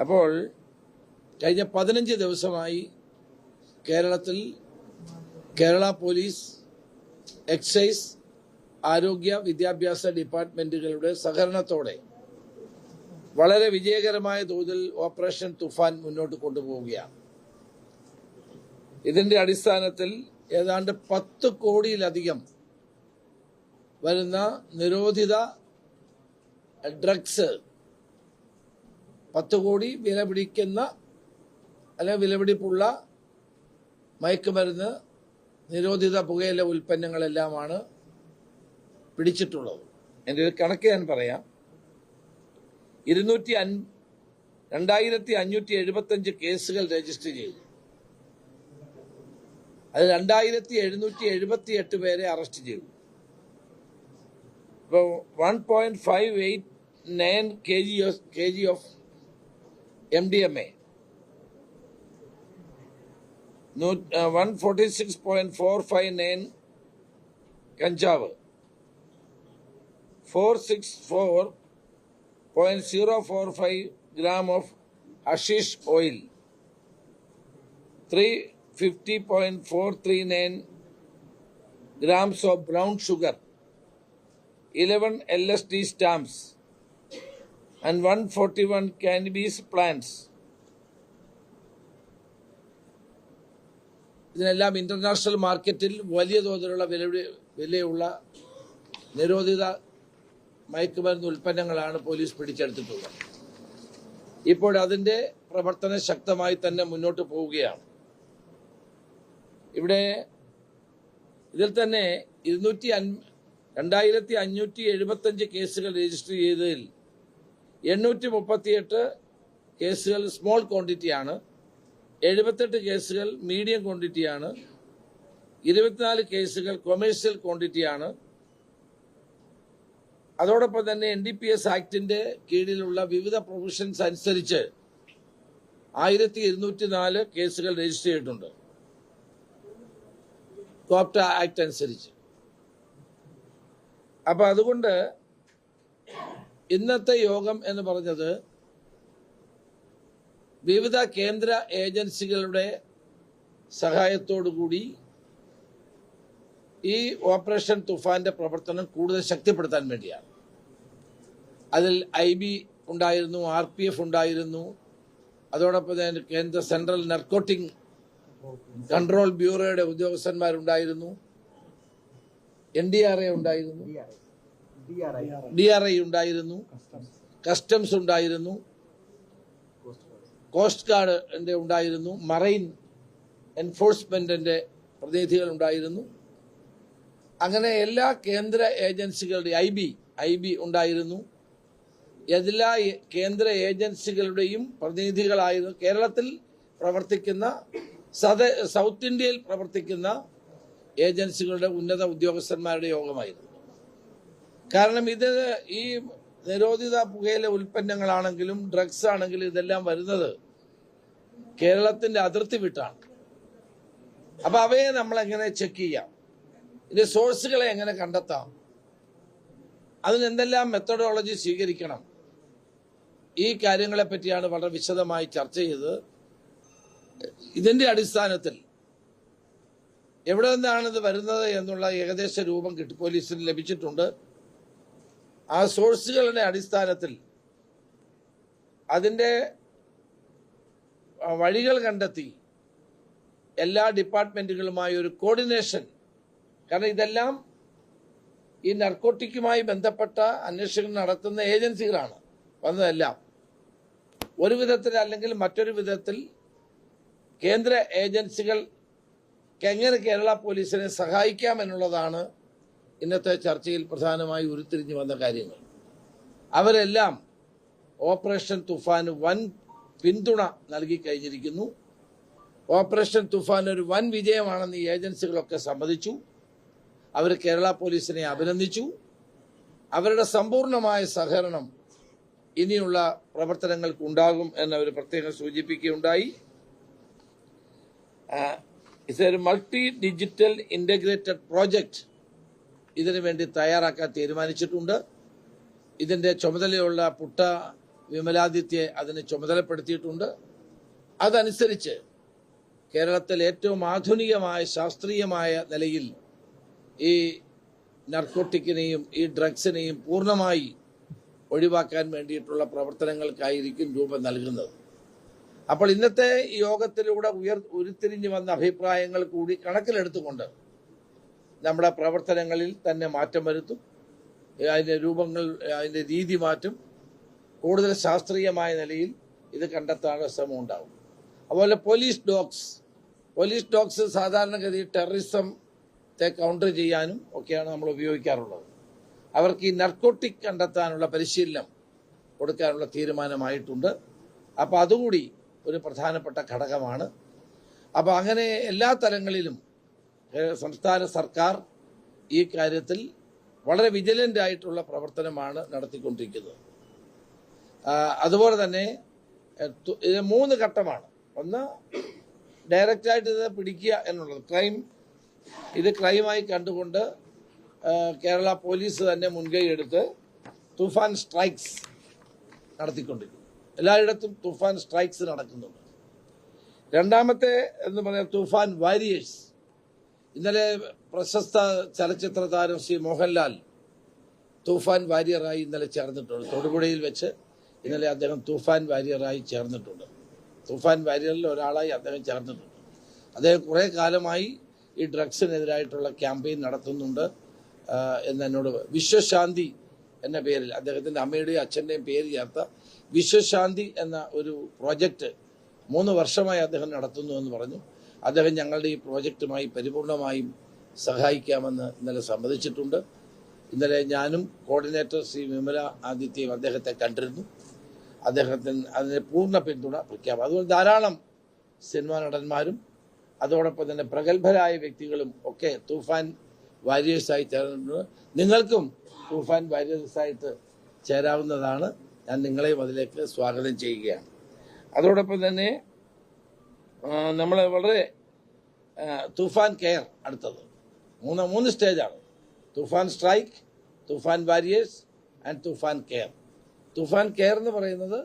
അപ്പോൾ കഴിഞ്ഞ 15 ദിവസമായി കേരളത്തിൽ കേരള പോലീസ്, എക്സൈസ്, ആരോഗ്യ, വിദ്യാഭ്യാസ ഡിപ്പാർട്ട്മെന്റുകളുടെ സഹകരണത്തോടെ വളരെ വിജയകരമായ തോതിൽ ഓപ്പറേഷൻ തുഫാൻ മുന്നോട്ട് കൊണ്ടുപോവുകയാണ്. ഇതിന്റെ അടിസ്ഥാനത്തിൽ ഏതാണ്ട് 10 കോടിയിലധികം വരുന്ന നിരോധിത ഡ്രഗ്സ്, 10 കോടി വിലപിടിക്കുന്ന അല്ലെങ്കിൽ വിലപിടിപ്പുള്ള മയക്കുമരുന്ന്, നിരോധിത പുകയില ഉൽപ്പന്നങ്ങളെല്ലാമാണ് പിടിച്ചിട്ടുള്ളത്. എൻ്റെ ഒരു കണക്ക് ഞാൻ പറയാം. 2575 കേസുകൾ രജിസ്റ്റർ ചെയ്തു. അത് 2778 പേരെ അറസ്റ്റ് ചെയ്തു. ഇപ്പോൾ 1.589 kg ഓഫ് MDMA, 146.459 കഞ്ചാവ്, 464.045 gram of hashish oil, 350.439 grams of brown sugar, 11 LSD stamps and 141 cannabis plants. ഇതിനെല്ലാം ഇന്റർനാഷണൽ മാർക്കറ്റിൽ വലിയ തോതിലുള്ള വിലയുള്ള നിരോധിത മയക്കുമരുന്ന് ഉൽപ്പന്നങ്ങളാണ് പോലീസ് പിടിച്ചെടുത്തിട്ടുള്ളത്. ഇപ്പോൾ അതിന്റെ പ്രവർത്തനം ശക്തമായി തന്നെ മുന്നോട്ട് പോവുകയാണ്. ഇതിൽ തന്നെ 2575 കേസുകൾ രജിസ്റ്റർ ചെയ്തതിൽ 838 കേസുകൾ സ്മോൾ ക്വാണ്ടിറ്റിയാണ്, 78 കേസുകൾ മീഡിയം ക്വാണ്ടിറ്റിയാണ്, 24 കേസുകൾ കൊമേഴ്സ്യൽ ക്വാണ്ടിറ്റിയാണ്. അതോടൊപ്പം തന്നെ NDPS ആക്ടിന്റെ കീഴിലുള്ള വിവിധ പ്രൊവിഷൻസ് അനുസരിച്ച് 1204 കേസുകൾ രജിസ്റ്റർ ചെയ്തിട്ടുണ്ട്, കോപ്റ്റ ആക്ട് അനുസരിച്ച്. അപ്പൊ അതുകൊണ്ട് ഇന്നത്തെ യോഗം എന്ന് പറഞ്ഞത് വിവിധ കേന്ദ്ര ഏജൻസികളുടെ സഹായത്തോടുകൂടി ഈ ഓപ്പറേഷൻ തുഫാന്റെ പ്രവർത്തനം കൂടുതൽ ശക്തിപ്പെടുത്താൻ വേണ്ടിയാണ്. അതിൽ IB ഉണ്ടായിരുന്നു, RPF ഉണ്ടായിരുന്നു, അതോടൊപ്പം തന്നെ കേന്ദ്ര സെൻട്രൽ നർക്കോട്ടിക് കൺട്രോൾ ബ്യൂറോയുടെ ഉദ്യോഗസ്ഥന്മാരുണ്ടായിരുന്നു, NDRA ഉണ്ടായിരുന്നു, DRI ഉണ്ടായിരുന്നു, കസ്റ്റംസ് ഉണ്ടായിരുന്നു, കോസ്റ്റ് ഗാർഡിന്റെ ഉണ്ടായിരുന്നു, മറൈൻ എൻഫോഴ്സ്മെന്റിന്റെ പ്രതിനിധികൾ ഉണ്ടായിരുന്നു. അങ്ങനെ എല്ലാ കേന്ദ്ര ഏജൻസികളുടെ IB ഉണ്ടായിരുന്നു. എല്ലാ കേന്ദ്ര ഏജൻസികളുടെയും പ്രതിനിധികളായിരുന്നു. കേരളത്തിൽ പ്രവർത്തിക്കുന്ന സൗത്ത് ഇന്ത്യയിൽ പ്രവർത്തിക്കുന്ന ഏജൻസികളുടെ ഉന്നത ഉദ്യോഗസ്ഥന്മാരുടെ യോഗമായിരുന്നു. കാരണം ഈ നിരോധിത പുകയില ഉൽപ്പന്നങ്ങളാണെങ്കിലും ഡ്രഗ്സ് ആണെങ്കിലും ഇതെല്ലാം വരുന്നത് കേരളത്തിന്റെ അതിർത്തി വിട്ടാണ്. അപ്പൊ അവയെ നമ്മൾ എങ്ങനെ ചെക്ക് ചെയ്യാം, ഇതിന്റെ സോഴ്സുകളെ എങ്ങനെ കണ്ടെത്താം, അതിനെന്തെല്ലാം മെത്തഡോളജി സ്വീകരിക്കണം, ഈ കാര്യങ്ങളെ പറ്റിയാണ് വളരെ വിശദമായി ചർച്ച ചെയ്തത്. ഇതിന്റെ അടിസ്ഥാനത്തിൽ എവിടെ നിന്നാണ് ഇത് വരുന്നത് എന്നുള്ള ഏകദേശ രൂപം പോലീസിന് ലഭിച്ചിട്ടുണ്ട്. ആ സോഴ്സുകളുടെ അടിസ്ഥാനത്തിൽ അതിന്റെ വഴികൾ കണ്ടെത്തി എല്ലാ ഡിപ്പാർട്ട്മെന്റുകളുമായി ഒരു കോർഡിനേഷൻ, കാരണം ഇതെല്ലാം ഈ നർക്കോട്ടിക്കുമായി ബന്ധപ്പെട്ട അന്വേഷണം നടത്തുന്ന ഏജൻസികളാണ് വന്നതെല്ലാം. ഒരു വിധത്തിൽ അല്ലെങ്കിൽ മറ്റൊരു വിധത്തിൽ കേന്ദ്ര ഏജൻസികൾക്ക് എങ്ങനെ കേരള പോലീസിനെ സഹായിക്കാമെന്നുള്ളതാണ് ഇന്നത്തെ ചർച്ചയിൽ പ്രധാനമായി ഉരുത്തിരിഞ്ഞു വന്ന കാര്യങ്ങൾ. അവരെല്ലാം ഓപ്പറേഷൻ തുഫാന് വൻ പിന്തുണ നൽകി കഴിഞ്ഞിരിക്കുന്നു. ഓപ്പറേഷൻ തുഫാൻ ഒരു വൻ വിജയമാണെന്ന് ഈ ഏജൻസികളൊക്കെ സമ്മതിച്ചു. അവർ കേരള പോലീസിനെ അഭിനന്ദിച്ചു. അവരുടെ സമ്പൂർണമായ സഹകരണം ഇനിയുള്ള പ്രവർത്തനങ്ങൾക്ക് ഉണ്ടാകും എന്ന് അവർ പ്രത്യേകം സൂചിപ്പിക്കുകയുണ്ടായി. ഇതൊരു മൾട്ടി ഡിജിറ്റൽ ഇന്റഗ്രേറ്റഡ് പ്രോജക്റ്റ് ഇതിനു വേണ്ടി തയ്യാറാക്കാൻ തീരുമാനിച്ചിട്ടുണ്ട്. ഇതിന്റെ ചുമതലയുള്ള പുട്ട വിമലാദിത്യയെ അതിന് ചുമതലപ്പെടുത്തിയിട്ടുണ്ട്. അതനുസരിച്ച് കേരളത്തിൽ ഏറ്റവും ആധുനികമായ ശാസ്ത്രീയമായ നിലയിൽ ഈ നർക്കോട്ടിക്കിനെയും ഈ ഡ്രഗ്സിനെയും പൂർണ്ണമായി ഒഴിവാക്കാൻ വേണ്ടിയിട്ടുള്ള പ്രവർത്തനങ്ങൾക്കായിരിക്കും രൂപം നൽകുന്നത്. അപ്പോൾ ഇന്നത്തെ ഈ യോഗത്തിലൂടെ ഉരുത്തിരിഞ്ഞു വന്ന അഭിപ്രായങ്ങൾ കൂടി കണക്കിലെടുത്തുകൊണ്ട് നമ്മുടെ പ്രവർത്തനങ്ങളിൽ തന്നെ മാറ്റം വരുത്തും. അതിൻ്റെ രൂപങ്ങൾ, അതിൻ്റെ രീതി മാറ്റും. കൂടുതൽ ശാസ്ത്രീയമായ നിലയിൽ ഇത് കണ്ടെത്താനുള്ള ശ്രമം ഉണ്ടാകും. അതുപോലെ പോലീസ് ഡോഗ്സ് സാധാരണഗതി ടെററിസത്തെ കൗണ്ടർ ചെയ്യാനും ഒക്കെയാണ് നമ്മൾ ഉപയോഗിക്കാറുള്ളത്. അവർക്ക് ഈ നർക്കോട്ടിക് കണ്ടെത്താനുള്ള പരിശീലനം കൊടുക്കാനുള്ള തീരുമാനമായിട്ടുണ്ട്. അപ്പോൾ അതുകൂടി ഒരു പ്രധാനപ്പെട്ട ഘടകമാണ്. അപ്പോൾ അങ്ങനെ എല്ലാ തലങ്ങളിലും സംസ്ഥാന സർക്കാർ ഈ കാര്യത്തിൽ വളരെ വിജിലൻ്റ് ആയിട്ടുള്ള പ്രവർത്തനമാണ് നടത്തിക്കൊണ്ടിരിക്കുന്നത്. അതുപോലെ തന്നെ ഇത് 3 ഘട്ടമാണ്. ഒന്ന്, ഡയറക്റ്റായിട്ട് ഇത് പിടിക്കുക എന്നുള്ളത്, ക്രൈമായി കണ്ടുകൊണ്ട് കേരള പോലീസ് തന്നെ മുൻകൈ എടുത്ത് തുഫാൻ സ്ട്രൈക്സ് നടത്തിക്കൊണ്ടിരിക്കുന്നു. എല്ലായിടത്തും തുഫാൻ സ്ട്രൈക്സ് നടക്കുന്നുണ്ട്. രണ്ടാമത്തെ എന്ന് പറഞ്ഞാൽ തുഫാൻ വാരിയേഴ്സ്. ഇന്നലെ പ്രശസ്ത ചലച്ചിത്ര താരം ശ്രീ മോഹൻലാൽ തൂഫാൻ വാരിയറായി ഇന്നലെ ചേർന്നിട്ടുണ്ട്. തൊടുപുഴയിൽ വെച്ച് ഇന്നലെ അദ്ദേഹം തൂഫാൻ വാരിയറായി ചേർന്നിട്ടുണ്ട്. തൂഫാൻ വാരിയറിൽ ഒരാളായി അദ്ദേഹം ചേർന്നിട്ടുണ്ട്. അദ്ദേഹം കുറേ കാലമായി ഈ ഡ്രഗ്സിനെതിരായിട്ടുള്ള ക്യാമ്പയിൻ നടത്തുന്നുണ്ട് എന്നോട് വിശ്വശാന്തി എന്ന പേരിൽ അദ്ദേഹത്തിൻ്റെ അമ്മയുടെയും അച്ഛൻ്റെയും പേര് ചേർത്ത വിശ്വശാന്തി എന്ന ഒരു പ്രോജക്റ്റ് 3 വർഷമായി അദ്ദേഹം നടത്തുന്നു എന്ന് പറഞ്ഞു. അദ്ദേഹം ഞങ്ങളുടെ ഈ പ്രോജക്റ്റുമായി പരിപൂർണമായും സഹായിക്കാമെന്ന് ഇന്നലെ സമ്മതിച്ചിട്ടുണ്ട്. ഇന്നലെ ഞാനും കോർഡിനേറ്റർ ശ്രീ വിമല ആദിത്യയും അദ്ദേഹത്തെ കണ്ടിരുന്നു. അദ്ദേഹത്തിന് അതിന് പൂർണ്ണ പിന്തുണ പ്രഖ്യാപിക്കും. അതുകൊണ്ട് ധാരാളം സിനിമാ നടന്മാരും അതോടൊപ്പം തന്നെ പ്രഗത്ഭരായ വ്യക്തികളും ഒക്കെ തൂഫാൻ വാരിയേഴ്സായി ചേർന്നിട്ടുണ്ട്. നിങ്ങൾക്കും തൂഫാൻ വാരിയേഴ്സായിട്ട് ചേരാവുന്നതാണ്. ഞാൻ നിങ്ങളെയും അതിലേക്ക് സ്വാഗതം ചെയ്യുകയാണ്. അതോടൊപ്പം തന്നെ നമ്മൾ വളരെ തൂഫാൻ കെയർ അടുത്തത് 3 സ്റ്റേജാണ്. Toofan strike, Toofan warriors and Toofan care. Toofan care എന്ന് പറയുന്നത്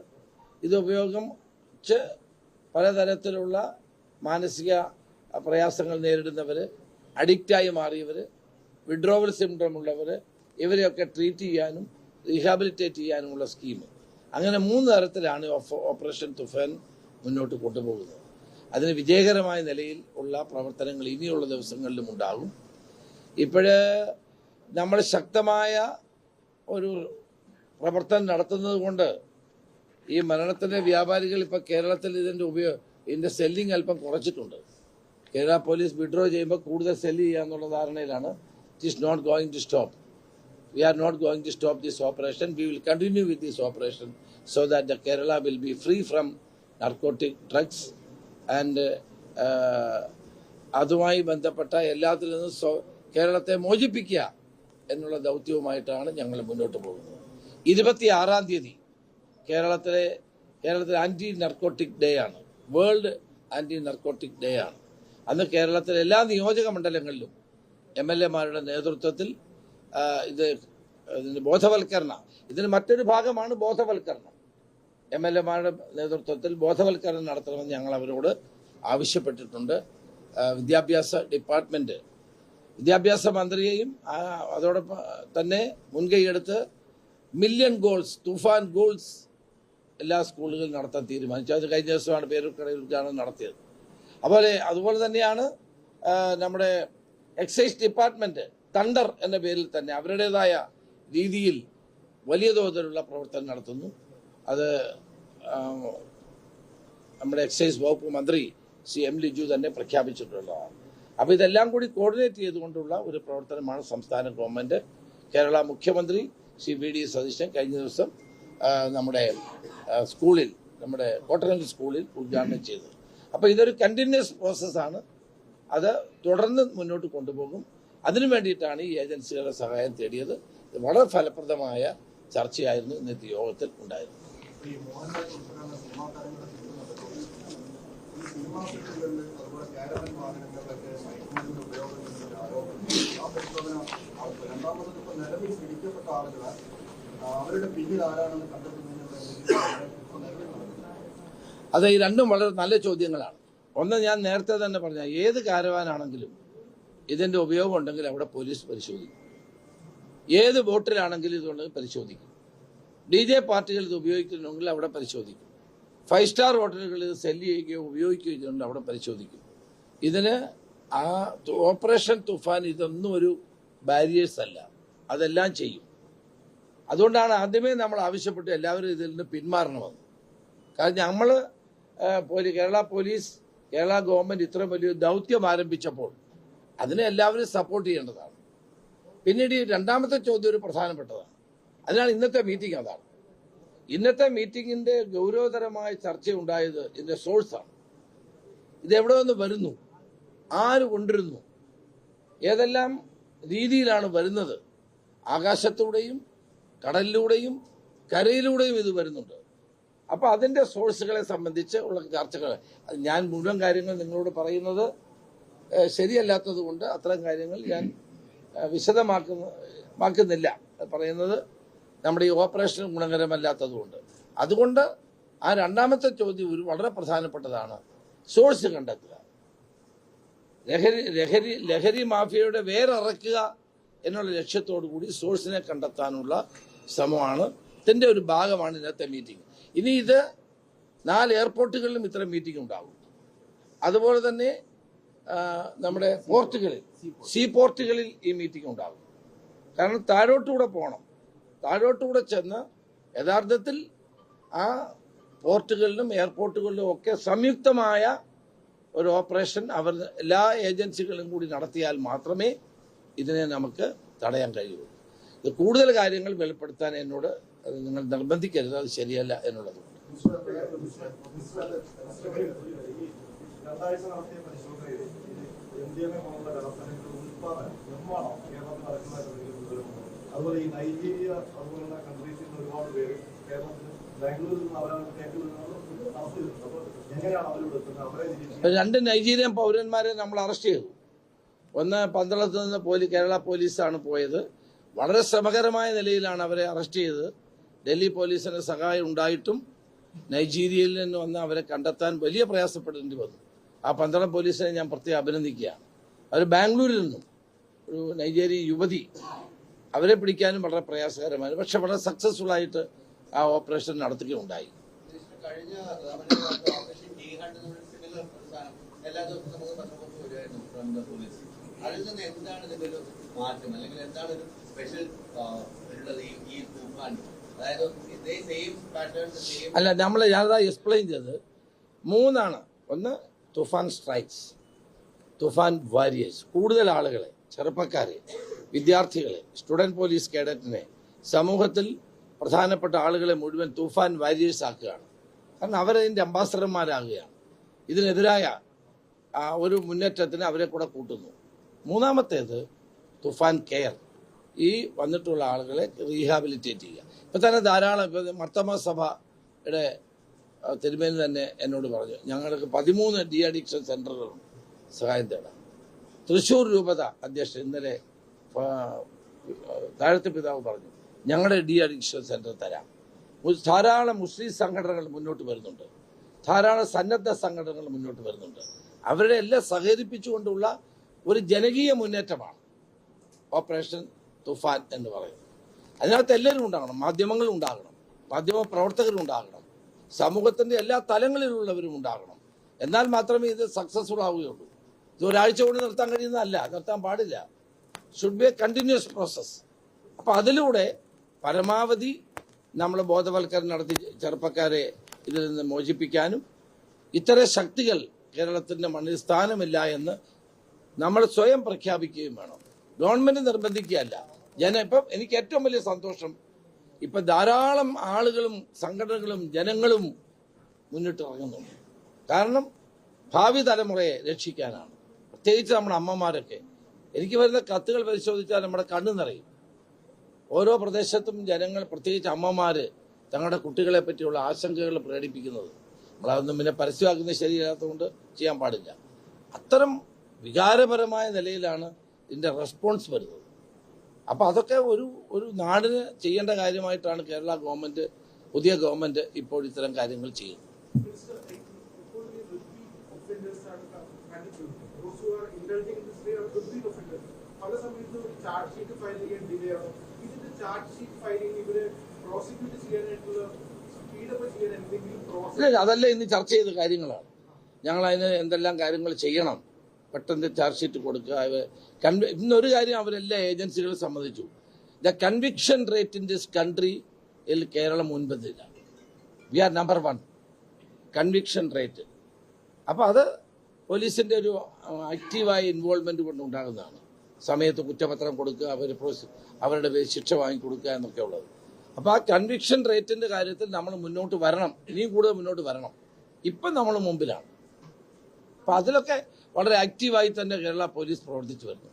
ഇത് ഉപയോഗിച്ച് പലതരത്തിലുള്ള മാനസിക പ്രയാസങ്ങൾ നേരിടുന്നവർ, അഡിക്റ്റായി മാറിയവർ, വിഡ്രോവൽ സിംപ്റ്റം ഉള്ളവർ, ഇവരെയൊക്കെ ട്രീറ്റ് ചെയ്യാനും റീഹാബിലിറ്റേറ്റ് ചെയ്യാനുമുള്ള സ്കീം. അങ്ങനെ 3 തരത്തിലാണ് ഓപ്പറേഷൻ തുഫാൻ മുന്നോട്ട് കൊണ്ടുപോകുന്നത്. അതിന് വിജയകരമായ നിലയിൽ ഉള്ള പ്രവർത്തനങ്ങൾ ഇനിയുള്ള ദിവസങ്ങളിലും ഉണ്ടാകും. ഇപ്പോഴ് നമ്മൾ ശക്തമായ ഒരു പ്രവർത്തനം നടത്തുന്നത് കൊണ്ട് ഈ മരണത്തിൻ്റെ വ്യാപാരികൾ ഇപ്പോൾ കേരളത്തിൽ ഇതിൻ്റെ സെല്ലിംഗ് അല്പം കുറച്ചിട്ടുണ്ട്. കേരള പോലീസ് വിഡ്രോ ചെയ്യുമ്പോൾ കൂടുതൽ സെല്ല് ചെയ്യുക എന്നുള്ള ധാരണയിലാണ്. It is not going to stop. We are not going to stop this operation. We will continue with this operation so that the Kerala will be free from narcotic drugs and അതുമായി ബന്ധപ്പെട്ട എല്ലാത്തിൽ നിന്നും കേരളത്തെ മോചിപ്പിക്കുക എന്നുള്ള ദൗത്യവുമായിട്ടാണ് ഞങ്ങൾ മുന്നോട്ട് പോകുന്നത്. 26-ാം തീയതി കേരളത്തിലെ ആൻറ്റി നർക്കോട്ടിക് ഡേ ആണ്. വേൾഡ് ആൻറ്റി നർക്കോട്ടിക് ഡേ ആണ്. അന്ന് കേരളത്തിലെ എല്ലാ നിയോജക മണ്ഡലങ്ങളിലും MLA-മാരുടെ നേതൃത്വത്തിൽ ഇതിന് ബോധവൽക്കരണം, ഇതിന് മറ്റൊരു ഭാഗമാണ് ബോധവൽക്കരണം. MLA-മാരുടെ നേതൃത്വത്തിൽ ബോധവൽക്കരണം നടത്തണമെന്ന് ഞങ്ങൾ അവരോട് ആവശ്യപ്പെട്ടിട്ടുണ്ട്. വിദ്യാഭ്യാസ മന്ത്രിയെയും അതോടൊപ്പം തന്നെ മുൻകൈയെടുത്ത് മില്യൺ ഗോൾസ്, തൂഫാൻ ഗോൾസ് എല്ലാ സ്കൂളുകളിലും നടത്താൻ തീരുമാനിച്ചു. അത് കഴിഞ്ഞ ദിവസമാണ് പേരൂർക്കടയിൽ ഉദ്ഘാടനം നടത്തിയത്. അതുപോലെ തന്നെയാണ് നമ്മുടെ എക്സൈസ് ഡിപ്പാർട്ട്മെൻറ്റ് തണ്ടർ എന്ന പേരിൽ തന്നെ അവരുടേതായ രീതിയിൽ വലിയ തോതിലുള്ള പ്രവർത്തനം നടത്തുന്നു. അത് നമ്മുടെ എക്സൈസ് വകുപ്പ് മന്ത്രി ശ്രീ M. ലിജു തന്നെ പ്രഖ്യാപിച്ചിട്ടുള്ളതാണ്. അപ്പോൾ ഇതെല്ലാം കൂടി കോർഡിനേറ്റ് ചെയ്തുകൊണ്ടുള്ള ഒരു പ്രവർത്തനമാണ് സംസ്ഥാന ഗവൺമെൻറ്. കേരള മുഖ്യമന്ത്രി ശ്രീ VD സതീശൻ കഴിഞ്ഞ ദിവസം നമ്മുടെ കോട്ടക്കൽ സ്കൂളിൽ ഉദ്ഘാടനം ചെയ്തത്. അപ്പോൾ ഇതൊരു കണ്ടിന്യൂസ് പ്രോസസ്സാണ്. അത് തുടർന്ന് മുന്നോട്ട് കൊണ്ടുപോകും. അതിനു വേണ്ടിയിട്ടാണ് ഈ ഏജൻസികളുടെ സഹായം തേടിയത്. വളരെ ഫലപ്രദമായ ചർച്ചയായിരുന്നു ഇന്നത്തെ യോഗത്തിൽ ഉണ്ടായിരുന്നത്. അവരുടെ പിന്നിൽ ആരാണെന്ന് കണ്ടെത്തുന്നതിന് അത് ഈ രണ്ടും വളരെ നല്ല ചോദ്യങ്ങളാണ്. ഒന്ന്, ഞാൻ നേരത്തെ തന്നെ പറഞ്ഞ ഏത് കാരവാനാണെങ്കിലും ഇതിന്റെ ഉപയോഗം ഉണ്ടെങ്കിൽ അവിടെ പോലീസ് പരിശോധിക്കും. ഏത് ബോട്ടിലാണെങ്കിലും ഇതുണ്ടെങ്കിൽ പരിശോധിക്കും. DJ പാർട്ടികൾ ഇത് ഉപയോഗിക്കുന്നുണ്ടെങ്കിൽ അവിടെ പരിശോധിക്കും. 5 സ്റ്റാർ ഹോട്ടലുകൾ ഇത് സെല്ല് ചെയ്യുകയോ ഉപയോഗിക്കുകയോ ചെയ്തുകൊണ്ട് അവിടെ പരിശോധിക്കും. ഇതിന് ആ ഓപ്പറേഷൻ തുഫാൻ ഇതൊന്നും ഒരു ബാരിയേഴ്സ് അല്ല, അതെല്ലാം ചെയ്യും. അതുകൊണ്ടാണ് ആദ്യമേ നമ്മൾ ആവശ്യപ്പെട്ട് എല്ലാവരും ഇതിൽ നിന്ന് പിന്മാറണമെന്ന്. കാരണം നമ്മൾ കേരള പോലീസ്, കേരള ഗവൺമെന്റ് ഇത്രയും വലിയൊരു ദൗത്യം ആരംഭിച്ചപ്പോൾ അതിനെ എല്ലാവരും സപ്പോർട്ട് ചെയ്യേണ്ടതാണ്. പിന്നീട് ഈ രണ്ടാമത്തെ ചോദ്യം ഒരു പ്രധാനപ്പെട്ടതാണ്. അതിനാണ് ഇന്നത്തെ മീറ്റിംഗ്. അതാണ് ഇന്നത്തെ മീറ്റിംഗിന്റെ ഗൗരവതരമായ ചർച്ചയുണ്ടായത് ഇതിന്റെ സോഴ്സാണ്. ഇതെവിടെ നിന്ന് വരുന്നു, ആര് കൊണ്ടിരുന്നു, ഏതെല്ലാം രീതിയിലാണ് വരുന്നത്. ആകാശത്തൂടെയും കടലിലൂടെയും കരയിലൂടെയും ഇത് വരുന്നുണ്ട്. അപ്പോൾ അതിന്റെ സോഴ്സുകളെ സംബന്ധിച്ച് ഉള്ള ചർച്ചകൾ, ഞാൻ മുഴുവൻ കാര്യങ്ങൾ നിങ്ങളോട് പറയുന്നത് ശരിയല്ലാത്തത് കൊണ്ട് അത്തരം കാര്യങ്ങൾ ഞാൻ വിശദമാക്കുന്നില്ല. പറയുന്നത് നമ്മുടെ ഈ ഓപ്പറേഷൻ ഗുണകരമല്ലാത്തതുകൊണ്ട്. അതുകൊണ്ട് ആ രണ്ടാമത്തെ ചോദ്യം ഒരു വളരെ പ്രധാനപ്പെട്ടതാണ്. സോഴ്സ് കണ്ടെത്തുക, ലഹരി മാഫിയയുടെ വേരിറക്കുക എന്നുള്ള ലക്ഷ്യത്തോടു കൂടി സോഴ്സിനെ കണ്ടെത്താനുള്ള ശ്രമമാണ്. ഇതിന്റെ ഒരു ഭാഗമാണ് ഇന്നത്തെ മീറ്റിംഗ്. ഇനി ഇത് 4 എയർപോർട്ടുകളിലും ഇത്തരം മീറ്റിംഗ് ഉണ്ടാകും. അതുപോലെ തന്നെ നമ്മുടെ പോർട്ടുകളിൽ, സീ പോർട്ടുകളിൽ ഈ മീറ്റിംഗ് ഉണ്ടാകും. കാരണം താഴോട്ടുകൂടെ പോകണം, താഴോട്ടുകൂടെ ചെന്ന് യഥാർത്ഥത്തിൽ ആ പോർട്ടുകളിലും എയർപോർട്ടുകളിലും ഒക്കെ സംയുക്തമായ ഒരു ഓപ്പറേഷൻ അവർ എല്ലാ ഏജൻസികളും കൂടി നടത്തിയാൽ മാത്രമേ ഇതിനെ നമുക്ക് തടയാൻ കഴിയൂ. ഇത് കൂടുതൽ കാര്യങ്ങൾ വെളിപ്പെടുത്താൻ എന്നോട് നിങ്ങൾ നിർബന്ധിക്കരുത്, അത് ശരിയല്ല എന്നുള്ളത്. അതുപോലെ ഈ നൈജീരിയ അതുപോലുള്ള കൺട്രീസിൽ നിന്ന് ഒരുപാട് പേര് കേരളത്തിൽ ബാംഗ്ലൂരിൽ നിന്ന് അവരാണ് എങ്ങനെയാണ് അവരോട് അവരെ 2 നൈജീരിയൻ പൗരന്മാരെ നമ്മൾ അറസ്റ്റ് ചെയ്തു. ഒന്ന് പന്തളത്ത് നിന്ന് കേരള പോലീസാണ് പോയത്. വളരെ ശ്രമകരമായ നിലയിലാണ് അവരെ അറസ്റ്റ് ചെയ്തത്. ഡൽഹി പോലീസിന് സഹായം ഉണ്ടായിട്ടും നൈജീരിയയിൽ നിന്ന് വന്ന് അവരെ കണ്ടെത്താൻ വലിയ പ്രയാസപ്പെടേണ്ടി വന്നു. ആ പന്തളം പോലീസിനെ ഞാൻ പ്രത്യേകം അഭിനന്ദിക്കുകയാണ്. അവർ ബാംഗ്ലൂരിൽ നിന്നും ഒരു നൈജീരിയൻ യുവതി, അവരെ പിടിക്കാനും വളരെ പ്രയാസകരമായിരുന്നു. പക്ഷെ വളരെ സക്സസ്ഫുൾ ആയിട്ട് ആ ഓപ്പറേഷൻ നടത്തുകയുണ്ടായി. അല്ല, ഞാനതാ എക്സ്പ്ലെയിൻ ചെയ്തത് 3 ഒന്ന് തുഫാൻ സ്ട്രൈക്സ്, തുഫാൻ വാരിയേഴ്സ്. കൂടുതൽ ആളുകളെ, ചെറുപ്പക്കാരെ, വിദ്യാർത്ഥികളെ, സ്റ്റുഡന്റ് പോലീസ് കേഡറ്റിനെ, സമൂഹത്തിൽ പ്രധാനപ്പെട്ട ആളുകളെ മുഴുവൻ തൂഫാൻ വാരിയേഴ്സ് ആക്കുകയാണ്. കാരണം അവരതിൻ്റെ അംബാസഡർമാരാകുകയാണ്. ഇതിനെതിരായ ഒരു മുന്നേറ്റത്തിന് അവരെ കൂടെ കൂട്ടുന്നു. 3ാമത്തേത് തുഫാൻ കെയർ, ഈ വന്നിട്ടുള്ള ആളുകളെ റീഹാബിലിറ്റേറ്റ് ചെയ്യുക. ഇപ്പം തന്നെ ധാരാളം, മർത്തമ സഭയുടെ തിരുമേനി തന്നെ എന്നോട് പറഞ്ഞു, ഞങ്ങൾക്ക് 13 ഡി അഡിക്ഷൻ സെന്ററുകളുണ്ട്, സഹായം തേടാം. തൃശ്ശൂർ രൂപത അധ്യക്ഷൻ ഇന്നലെ താഴത്തെ പിതാവ് പറഞ്ഞു, ഞങ്ങളുടെ ഡി അഡിക്ഷൻ സെന്റർ തരാം. ധാരാളം മുസ്ലിം സംഘടനകൾ മുന്നോട്ട് വരുന്നുണ്ട്, ധാരാളം സന്നദ്ധ സംഘടനകൾ മുന്നോട്ട് വരുന്നുണ്ട്. അവരുടെ എല്ലാം സഹകരിപ്പിച്ചുകൊണ്ടുള്ള ഒരു ജനകീയ മുന്നേറ്റമാണ് ഓപ്പറേഷൻ തുഫാൻ എന്ന് പറയുന്നത്. അതിനകത്ത് എല്ലാവരും ഉണ്ടാകണം, മാധ്യമങ്ങളും ഉണ്ടാകണം, മാധ്യമ പ്രവർത്തകരും ഉണ്ടാകണം, സമൂഹത്തിന്റെ എല്ലാ തലങ്ങളിലുള്ളവരും ഉണ്ടാകണം. എന്നാൽ മാത്രമേ ഇത് സക്സസ്ഫുൾ ആവുകയുള്ളൂ. ഇത് ഒരാഴ്ച കൊണ്ട് നിർത്താൻ കഴിയുന്നതല്ല, നിർത്താൻ പാടില്ല. Should be A continuous process. അപ്പം അതിലൂടെ പരമാവധി നമ്മൾ ബോധവൽക്കരണം നടത്തി ചെറുപ്പക്കാരെ ഇതിൽ നിന്ന് മോചിപ്പിക്കാനും, ഇത്തരം ശക്തികൾ കേരളത്തിന്റെ മണ്ണിൽ സ്ഥാനമില്ല എന്ന് നമ്മൾ സ്വയം പ്രഖ്യാപിക്കുകയും വേണം. ഗവൺമെന്റ് നിർബന്ധിക്കുകയല്ല. ഇപ്പം എനിക്ക് ഏറ്റവും വലിയ സന്തോഷം, ഇപ്പം ധാരാളം ആളുകളും സംഘടനകളും ജനങ്ങളും മുന്നിട്ടിറങ്ങുന്നുണ്ട്. കാരണം ഭാവി തലമുറയെ രക്ഷിക്കാനാണ്. പ്രത്യേകിച്ച് നമ്മുടെ അമ്മമാരൊക്കെ, എനിക്ക് വരുന്ന കത്തുകൾ പരിശോധിച്ചാൽ നമ്മുടെ കണ്ണു നിറയും. ഓരോ പ്രദേശത്തും ജനങ്ങൾ, പ്രത്യേകിച്ച് അമ്മമാര്, തങ്ങളുടെ കുട്ടികളെ പറ്റിയുള്ള ആശങ്കകൾ പ്രകടിപ്പിക്കുന്നത്. നമ്മളതൊന്നും പിന്നെ പരസ്യമാക്കുന്നത് ശരിയല്ലാത്തതുകൊണ്ട് ചെയ്യാൻ പാടില്ല. അത്തരം വികാരപരമായ നിലയിലാണ് ഇതിന്റെ റെസ്പോൺസ് വരുന്നത്. അപ്പം അതൊക്കെ ഒരു നാടിന് ചെയ്യേണ്ട കാര്യമായിട്ടാണ് കേരള ഗവൺമെന്റ് പുതിയ ഗവൺമെന്റ് ഇപ്പോൾ ഇത്തരം കാര്യങ്ങൾ ചെയ്യും. അതല്ല ഇന്ന് ചർച്ച ചെയ്ത കാര്യങ്ങളാണ്. ഞങ്ങൾ അതിന് എന്തെല്ലാം കാര്യങ്ങൾ ചെയ്യണം, പെട്ടെന്ന് ചാർജ് ഷീറ്റ് കൊടുക്കുക. ഇന്നൊരു കാര്യം അവരെല്ലാ ഏജൻസികളും സമ്മതിച്ചു, the conviction rate in this കൺട്രിയിൽ കേരളം മുൻപന്തില്ല. We are number 1 conviction rate. അപ്പോൾ അത് പോലീസിന്റെ ഒരു ആക്റ്റീവായ ഇൻവോൾവ്മെന്റ് കൊണ്ട് ഉണ്ടാകുന്നതാണ്. സമയത്ത് കുറ്റപത്രം കൊടുക്കുക, അവരുടെ പേര് ശിക്ഷ വാങ്ങിക്കൊടുക്കുക എന്നൊക്കെ ഉള്ളത്. അപ്പോൾ ആ കൺവിക്ഷൻ റേറ്റിന്റെ കാര്യത്തിൽ നമ്മൾ മുന്നോട്ട് വരണം, ഇനിയും കൂടുതൽ മുന്നോട്ട് വരണം. ഇപ്പം നമ്മൾ മുമ്പിലാണ്. അപ്പം അതിലൊക്കെ വളരെ ആക്റ്റീവായി തന്നെ കേരള പോലീസ് പ്രവർത്തിച്ചു വരുന്നു.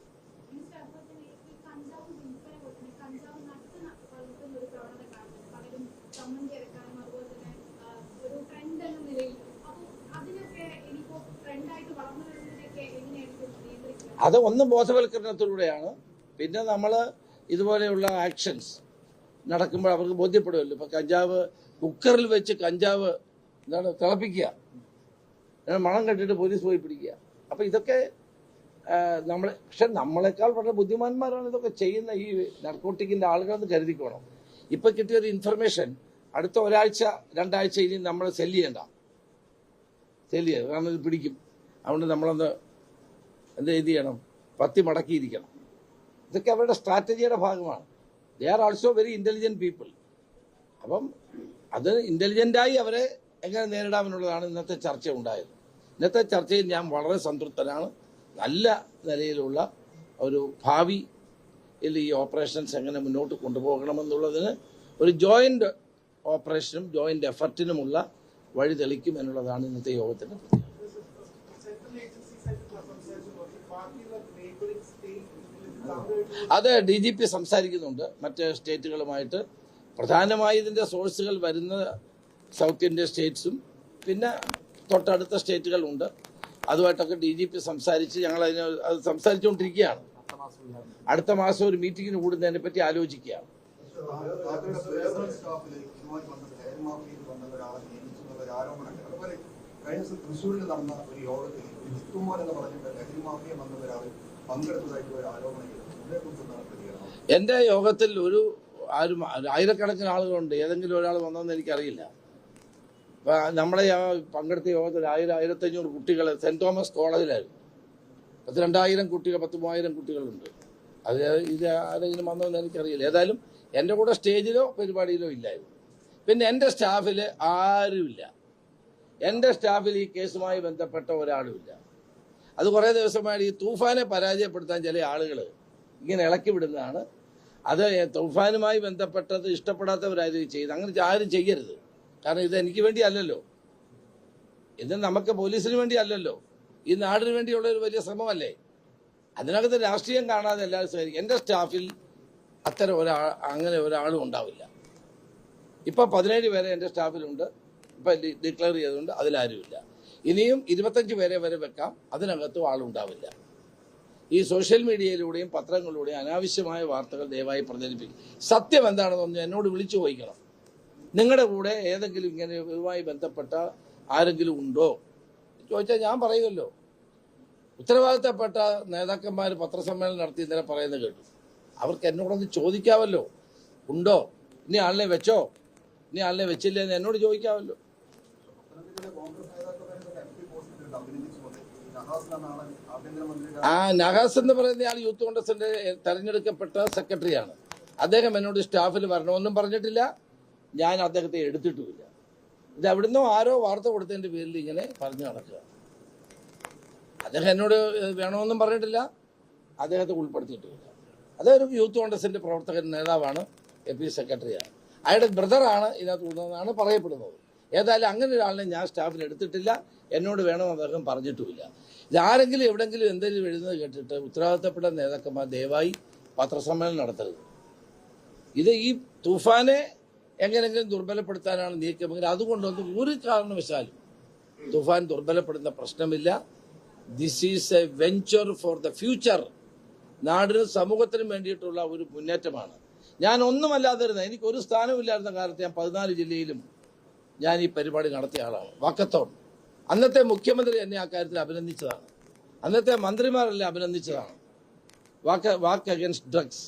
അത് ഒന്ന് ബോധവൽക്കരണത്തിലൂടെയാണ്. പിന്നെ നമ്മൾ ഇതുപോലെയുള്ള ആക്ഷൻസ് നടക്കുമ്പോൾ അവർക്ക് ബോധ്യപ്പെടുമല്ലോ. ഇപ്പം കഞ്ചാവ് കുക്കറിൽ വെച്ച് കഞ്ചാവ് തിളപ്പിക്കുക, മണം കണ്ടിട്ട് പോലീസ് പോയി പിടിക്കുക. അപ്പം ഇതൊക്കെ പക്ഷെ നമ്മളെക്കാൾ വളരെ ബുദ്ധിമാന്മാരാണ് ഇതൊക്കെ ചെയ്യുന്ന ഈ നർക്കോട്ടിക്കിന്റെ ആളുകളെന്ന് കരുതിക്കോണം. ഇപ്പൊ കിട്ടിയൊരു ഇൻഫർമേഷൻ അടുത്ത ഒരാഴ്ച 2 ആഴ്ച ഇനി നമ്മൾ സെല്ല് ചെയ്യണ്ട, കാരണം ഇത് പിടിക്കും. അതുകൊണ്ട് നമ്മളൊന്ന് എന്ത് ചെയ്യണം, പത്തി മടക്കിയിരിക്കണം. ഇതൊക്കെ അവരുടെ സ്ട്രാറ്റജിയുടെ ഭാഗമാണ്. They are also very intelligent people. അപ്പം അത് ഇന്റലിജന്റായി അവരെ എങ്ങനെ നേരിടാമെന്നുള്ളതാണ് ഇന്നത്തെ ചർച്ച ഉണ്ടായത്. ഇന്നത്തെ ചർച്ചയിൽ ഞാൻ വളരെ സംതൃപ്തനാണ്. നല്ല നിലയിലുള്ള ഒരു ഭാവിയിൽ ഈ ഓപ്പറേഷൻസ് എങ്ങനെ മുന്നോട്ട് കൊണ്ടുപോകണമെന്നുള്ളതിന് ഒരു ജോയിന്റ് ഓപ്പറേഷനും ജോയിന്റ് എഫർട്ടിനുമുള്ള വഴി തെളിക്കും എന്നുള്ളതാണ് ഇന്നത്തെ യോഗത്തിന്റെ പ്രത്യേകത. അത് DGP സംസാരിക്കുന്നുണ്ട് മറ്റ് സ്റ്റേറ്റുകളുമായിട്ട്. പ്രധാനമായി ഇതിന്റെ സോഴ്സുകൾ വരുന്ന സൗത്ത് ഇന്ത്യൻ സ്റ്റേറ്റ്സും പിന്നെ തൊട്ടടുത്ത സ്റ്റേറ്റുകളുണ്ട്. അതുമായിട്ടൊക്കെ DGP സംസാരിച്ച് ഞങ്ങൾ അത് സംസാരിച്ചുകൊണ്ടിരിക്കുകയാണ്. അടുത്ത മാസം ഒരു മീറ്റിങ്ങിന് കൂടുന്നതിനെ പറ്റി ആലോചിക്കുകയാണ്. തൃശ്ശൂരിൽ നടന്ന ഒരു യോഗത്തിൽ എന്ന് പറഞ്ഞ ലഹരി മാഫിയ വന്നവരാൾ പങ്കെടുത്തതായിട്ട് ഒരു ആരോപണം. എന്റെ യോഗത്തിൽ ആയിരക്കണക്കിന് ആളുകളുണ്ട്. ഏതെങ്കിലും ഒരാൾ വന്നതെന്ന് എനിക്കറിയില്ല. നമ്മുടെ പങ്കെടുത്ത യോഗത്തിൽ 1000-1500 കുട്ടികൾ സെന്റ് തോമസ് കോളേജിലായിരുന്നു. 2000 കുട്ടികൾ 3000 കുട്ടികളുണ്ട്. അത് ഇത് ആരെങ്കിലും വന്നതെന്ന് എനിക്കറിയില്ല. ഏതായാലും എൻ്റെ കൂടെ സ്റ്റേജിലോ പരിപാടിയിലോ ഇല്ലായിരുന്നു. പിന്നെ എൻ്റെ സ്റ്റാഫിൽ ആരുമില്ല. എൻ്റെ സ്റ്റാഫിൽ ഈ കേസുമായി ബന്ധപ്പെട്ട ഒരാളുമില്ല. അത് കുറേ ദിവസമായിട്ട് ഈ തൂഫാനെ പരാജയപ്പെടുത്താൻ ചില ആളുകൾ ഇങ്ങനെ ഇളക്കി വിടുന്നതാണ്. അത് തൂഫാനുമായി ബന്ധപ്പെട്ടത് ഇഷ്ടപ്പെടാത്തവരാരും ചെയ്ത് അങ്ങനെ ആരും ചെയ്യരുത്. കാരണം ഇത് എനിക്ക് വേണ്ടി അല്ലല്ലോ, ഇത് നമുക്ക് പോലീസിന് വേണ്ടി അല്ലല്ലോ, ഈ നാടിന് വേണ്ടിയുള്ള ഒരു വലിയ ശ്രമമല്ലേ. അതിനകത്ത് രാഷ്ട്രീയം കാണാതെ എല്ലാവരും സഹകരിക്കും. എൻ്റെ സ്റ്റാഫിൽ അത്തരം അങ്ങനെ ഒരാളും ഉണ്ടാവില്ല. ഇപ്പം 17 പേരെ എൻ്റെ സ്റ്റാഫിലുണ്ട്. ഇപ്പം ഡിക്ലെയർ ചെയ്തുകൊണ്ട് അതിലാരുമില്ല. ഇനിയും 25 പേരെ വരെ വെക്കാം, അതിനകത്തും ആളുണ്ടാവില്ല. ഈ സോഷ്യൽ മീഡിയയിലൂടെയും പത്രങ്ങളിലൂടെയും അനാവശ്യമായ വാർത്തകൾ ദയവായി പ്രചരിപ്പിക്കും. സത്യം എന്താണെന്നൊന്ന് എന്നോട് വിളിച്ചു ചോദിക്കണം. നിങ്ങളുടെ കൂടെ ഏതെങ്കിലും ഇങ്ങനെ ഇതുമായി ബന്ധപ്പെട്ട ആരെങ്കിലും ഉണ്ടോ ചോദിച്ചാൽ ഞാൻ പറയുമല്ലോ. ഉത്തരവാദിത്തപ്പെട്ട നേതാക്കന്മാർ പത്രസമ്മേളനം നടത്തി ഇന്നലെ പറയുന്നത് കേട്ടു. അവർക്ക് എന്നോടൊന്ന് ചോദിക്കാമല്ലോ, ഉണ്ടോ, ഇനി ആളിനെ വെച്ചോ, ഇനി ആളിനെ വെച്ചില്ല എന്ന് എന്നോട് ചോദിക്കാമല്ലോ. നഹാസ് എന്ന് പറയുന്ന ആൾ യൂത്ത് കോൺഗ്രസിന്റെ തെരഞ്ഞെടുക്കപ്പെട്ട സെക്രട്ടറിയാണ്. അദ്ദേഹം എന്നോട് സ്റ്റാഫിൽ വരണമെന്നും പറഞ്ഞിട്ടില്ല, ഞാൻ അദ്ദേഹത്തെ എടുത്തിട്ടുമില്ല. ഇത് എവിടുന്നോ ആരോ വാർത്ത കൊടുത്തതിന്റെ പേരിൽ ഇങ്ങനെ പറഞ്ഞു നടക്കുക. അദ്ദേഹം എന്നോട് വേണമെന്നും പറഞ്ഞിട്ടില്ല, അദ്ദേഹത്തെ ഉൾപ്പെടുത്തിയിട്ടുമില്ല. അതൊരു യൂത്ത് കോൺഗ്രസിന്റെ പ്രവർത്തകൻ നേതാവാണ്, AP സെക്രട്ടറിയാണ്. അയാളുടെ ബ്രദറാണ് ഇതിനകത്ത് ഉണ്ടെന്നാണ് പറയപ്പെടുന്നത്. ഏതായാലും അങ്ങനെ ഒരാളിനെ ഞാൻ സ്റ്റാഫിൽ എടുത്തിട്ടില്ല, എന്നോട് വേണമെന്ന് അദ്ദേഹം പറഞ്ഞിട്ടുമില്ല. ഇതാരെങ്കിലും എവിടെങ്കിലും എന്തെങ്കിലും എഴുതുന്നത് കേട്ടിട്ട് ഉത്തരവാദിത്തപ്പെട്ട നേതാക്കന്മാർ ദയവായി പത്രസമ്മേളനം നടത്തരുത്. ഇത് ഈ തൂഫാനെ എങ്ങനെയെങ്കിലും ദുർബലപ്പെടുത്താനാണ് നീക്കമെങ്കിൽ അതുകൊണ്ടൊന്നും ഒരു കാരണവശാലും തൂഫാൻ ദുർബലപ്പെടുന്ന പ്രശ്നമില്ല. This is A venture for the future. നാടിനും സമൂഹത്തിനും വേണ്ടിയിട്ടുള്ള ഒരു മുന്നേറ്റമാണ്. ഞാൻ ഒന്നുമല്ലാതിരുന്ന, എനിക്ക് ഒരു സ്ഥാനമില്ലായിരുന്ന കാലത്ത് ഞാൻ 14 ജില്ലയിലും ഞാൻ ഈ പരിപാടി നടത്തിയ ആളാണ്. വാക്കത്തോൺ അന്നത്തെ മുഖ്യമന്ത്രി എന്നെ ആ കാര്യത്തിൽ അഭിനന്ദിച്ചതാണ്. അന്നത്തെ മന്ത്രിമാരെല്ലാം അഭിനന്ദിച്ചതാണ്. വാക്ക് അഗൈൻസ്റ്റ് ഡ്രഗ്സ്.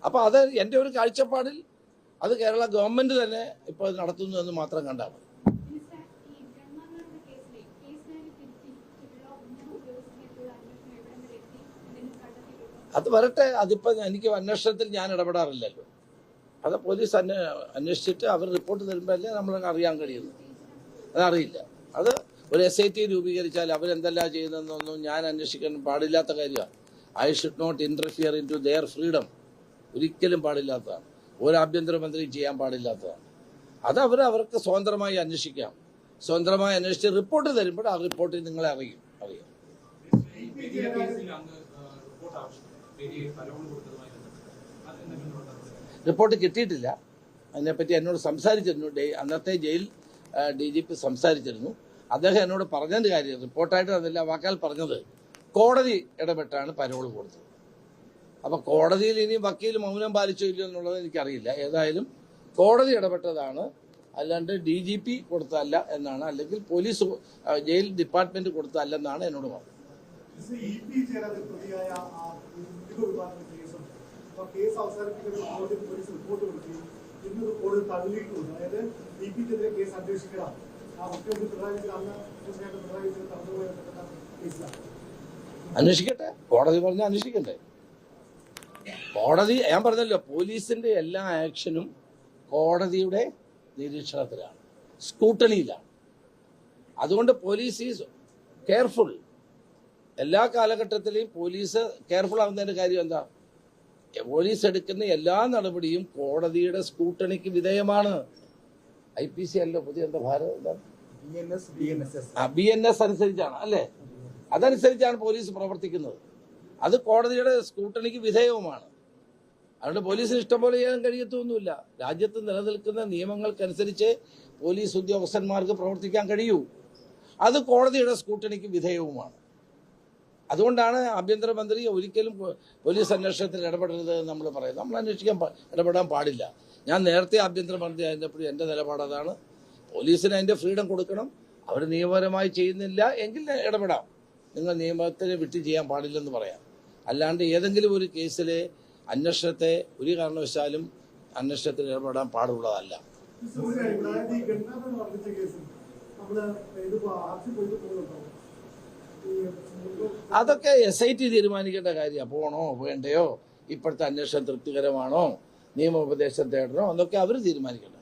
അപ്പോൾ അത് എൻ്റെ ഒരു കാഴ്ചപ്പാടിൽ അത് കേരള ഗവൺമെന്റ് തന്നെ ഇപ്പോൾ നടത്തുന്നു എന്ന് മാത്രം കണ്ടാൽ മതി. അത് വരട്ടെ. അതിപ്പോൾ എനിക്ക് അന്വേഷണത്തിൽ ഞാൻ ഇടപെടാറില്ലല്ലോ. അത് പോലീസ് അന്വേഷിച്ചിട്ട് അവർ റിപ്പോർട്ട് തരുമ്പോഴല്ലേ നമ്മൾ അറിയാൻ കഴിയുന്നു. അതറിയില്ല. അത് ഒരു SIT രൂപീകരിച്ചാൽ അവരെന്തെല്ലാം ചെയ്യുന്നതെന്നൊന്നും ഞാൻ അന്വേഷിക്കാൻ പാടില്ലാത്ത കാര്യമാണ്. I should not interfere into their freedom. ഒരിക്കലും പാടില്ലാത്തതാണ്. ഒരു ആഭ്യന്തരമന്ത്രി ചെയ്യാൻ പാടില്ലാത്തതാണ്. അത് അവർക്ക് സ്വതന്ത്രമായി അന്വേഷിക്കാം. സ്വതന്ത്രമായി അന്വേഷിച്ച് റിപ്പോർട്ട് തരുമ്പോൾ ആ റിപ്പോർട്ടിൽ നിങ്ങളെ അറിയാം. റിപ്പോർട്ട് കിട്ടിയിട്ടില്ല. അതിനെപ്പറ്റി എന്നോട് സംസാരിച്ചിരുന്നു. അന്നത്തെ ജയിൽ DGP സംസാരിച്ചിരുന്നു. അദ്ദേഹം എന്നോട് പറഞ്ഞതിൻ്റെ കാര്യം റിപ്പോർട്ടായിട്ട് അതല്ല, വാക്കാൽ പറഞ്ഞത് കോടതി ഇടപെട്ടാണ് പരോൾ കൊടുത്തത്. അപ്പോൾ കോടതിയിൽ ഇനി വക്കീൽ മൗനം പാലിച്ചോ ഇല്ലയോ എന്നുള്ളത് എനിക്കറിയില്ല. ഏതായാലും കോടതി ഇടപെട്ടതാണ്, അല്ലാണ്ട് DGP കൊടുത്തതല്ല എന്നാണ്, അല്ലെങ്കിൽ പോലീസ് ജയിൽ ഡിപ്പാർട്ട്മെന്റ് കൊടുത്തതല്ലെന്നാണ് എന്നോട് പറഞ്ഞത്. കേസ് അവസാനിപ്പിക്കുന്ന കോടതി പോലീസ് റിപ്പോർട്ട് കൊടുക്കുകയും ഇന്ന് കോടതി തള്ളിയിട്ടുമുണ്ട്. അതായത് DPക്കെതിരെ കേസ് അന്വേഷിക്കണം. ആ മുഖ്യമന്ത്രി പിണറായി വിജയൻ അന്ന് പിണറായി വിജയൻ തടഞ്ഞുപോയ കേസിലാണ്. അന്വേഷിക്കട്ടെ. കോടതി പറഞ്ഞാൽ അന്വേഷിക്കട്ടെ. കോടതി, ഞാൻ പറഞ്ഞല്ലോ, പോലീസിന്റെ എല്ലാ ആക്ഷനും കോടതിയുടെ നിരീക്ഷണത്തിലാണ്, സ്കൂട്ടണിയിലാണ്. അതുകൊണ്ട് പോലീസ് ഈസ് കെയർഫുൾ. എല്ലാ കാലഘട്ടത്തിലെയും പോലീസ് കെയർഫുൾ ആവുന്നതിന്റെ കാര്യം എന്താ? പോലീസ് എടുക്കുന്ന എല്ലാ നടപടിയും കോടതിയുടെ സ്കൂട്ടണിക്ക് വിധേയമാണ്. IPC അല്ലോ പുതിയ എന്താ ഭാരത BNS അനുസരിച്ചാണ് അല്ലേ? അതനുസരിച്ചാണ് പോലീസ് പ്രവർത്തിക്കുന്നത്. അത് കോടതിയുടെ സ്കൂട്ടണിക്ക് വിധേയവുമാണ്. അതുകൊണ്ട് പോലീസിന് ഇഷ്ടംപോലെ ചെയ്യാൻ കഴിയത്തൊന്നുമില്ല. രാജ്യത്ത് നിലനിൽക്കുന്ന നിയമങ്ങൾക്കനുസരിച്ച് പോലീസ് ഉദ്യോഗസ്ഥന്മാർക്ക് പ്രവർത്തിക്കാൻ കഴിയൂ. അത് കോടതിയുടെ സ്കൂട്ടണിക്ക് വിധേയവുമാണ്. അതുകൊണ്ടാണ് ആഭ്യന്തരമന്ത്രി ഒരിക്കലും പോലീസ് അന്വേഷണത്തിൽ ഇടപെടരുത് എന്ന് നമ്മൾ പറയുന്നത്. നമ്മൾ അന്വേഷിക്കാൻ ഇടപെടാൻ പാടില്ല. ഞാൻ നേരത്തെ ആഭ്യന്തരമന്ത്രി ആയിരുന്നപ്പോഴും എൻ്റെ നിലപാട് അതാണ്. പോലീസിന് അതിൻ്റെ ഫ്രീഡം കൊടുക്കണം. അവർ നിയമപരമായി ചെയ്യുന്നില്ല എങ്കിൽ ഇടപെടാം. നിങ്ങൾ നിയമത്തിന് വിട്ട് ചെയ്യാൻ പാടില്ലെന്ന് പറയാം. അല്ലാണ്ട് ഏതെങ്കിലും ഒരു കേസിലെ അന്വേഷണത്തെ ഒരു കാരണവശാലും അന്വേഷണത്തിൽ ഇടപെടാൻ പാടുള്ളതല്ല. അതൊക്കെ SIT തീരുമാനിക്കേണ്ട കാര്യമാണ്. പോകണോ വേണ്ടയോ, ഇപ്പോഴത്തെ അന്വേഷണം തൃപ്തികരമാണോ, നിയമോപദേശം തേടണോ, അതൊക്കെ അവർ തീരുമാനിക്കണം.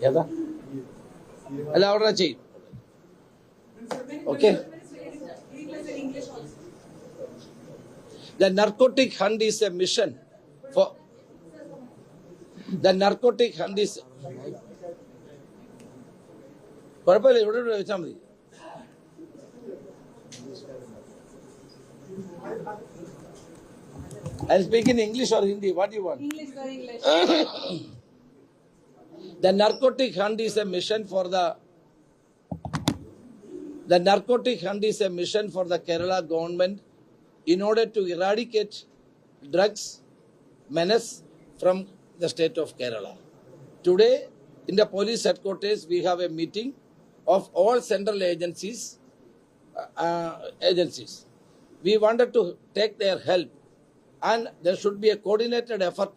ഏതാ അല്ല അവിടെ ചെയ്യും. Okay. The narcotic hunt is a mission for the narcotic hunt is കുഴപ്പമില്ല, ഇവിടെ വെച്ചാൽ മതി. I speak in English or Hindi. What do you want? English or English? The narcotic hunt is a mission for the narcotic hunt is a mission for the Kerala government in order to eradicate drugs menace from the state of Kerala. Today, in the police headquarters, we have a meeting of all central agencies. We wanted to take their help, and there should be a coordinated effort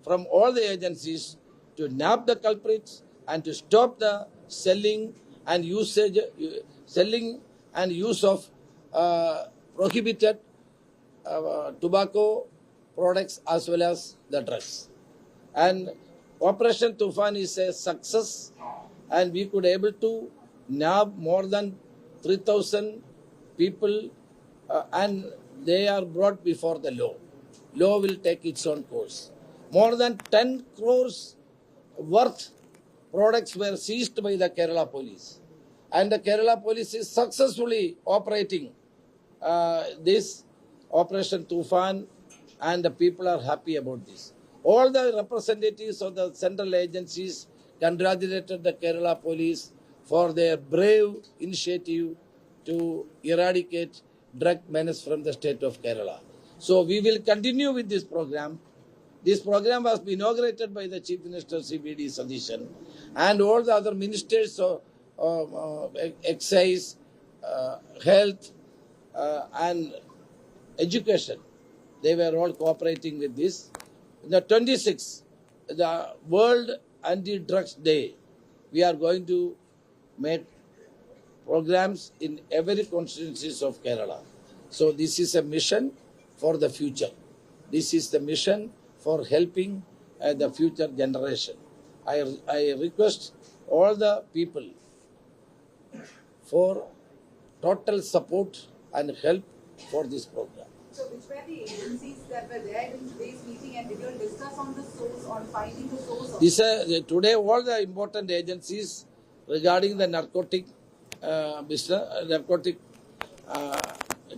from all the agencies to nab the culprits and to stop the selling and use of prohibited tobacco products as well as the drugs. And Operation Tufan is a success, and we could able to nab more than 3,000 people, and they are brought before the law. Law will take its own course. More than 10 crores worth products were seized by the Kerala police, and the Kerala police is successfully operating this Operation Tufan, and the people are happy about this. All the representatives of the central agencies congratulated the Kerala police for their brave initiative to eradicate drug menace from the state of Kerala. So we will continue with this program. This program was inaugurated by the Chief Minister C.V.D. Sadishan and all the other ministers of excise, health and education. They were all cooperating with this. The 26th, the World Anti-Drugs Day, we are going to make programs in every constituencies of Kerala. So this is a mission for the future. This is the mission for helping the future generation. I request all the people for total support and help for this program. So which were the agencies that were there in today's meeting, and did you discuss on the source, on finding the source of Today all the important agencies regarding the narcotic business,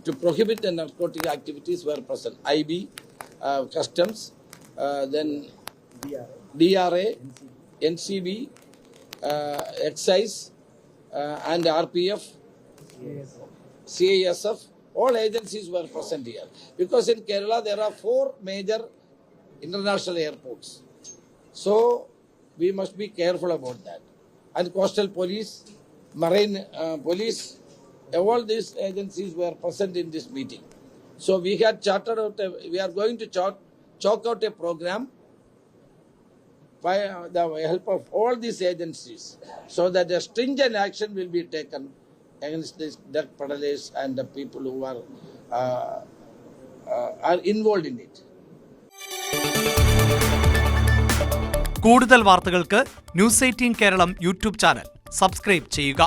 to prohibit the narcotic activities were present. IB, Customs, then DRA, NCB, Excise, and RPF, CISF, all agencies were present here. Because in Kerala there are 4 major international airports. So we must be careful about that. And coastal police, marine police, all these agencies were present in this meeting. So we had charted out, we are going to chalk out a program by the help of all these agencies so that a stringent action will be taken against these drug peddlers and the people who are involved in it. കൂടുതൽ വാർത്തകൾക്ക് news 18 Keralam YouTube channel subscribe ചെയ്യുക.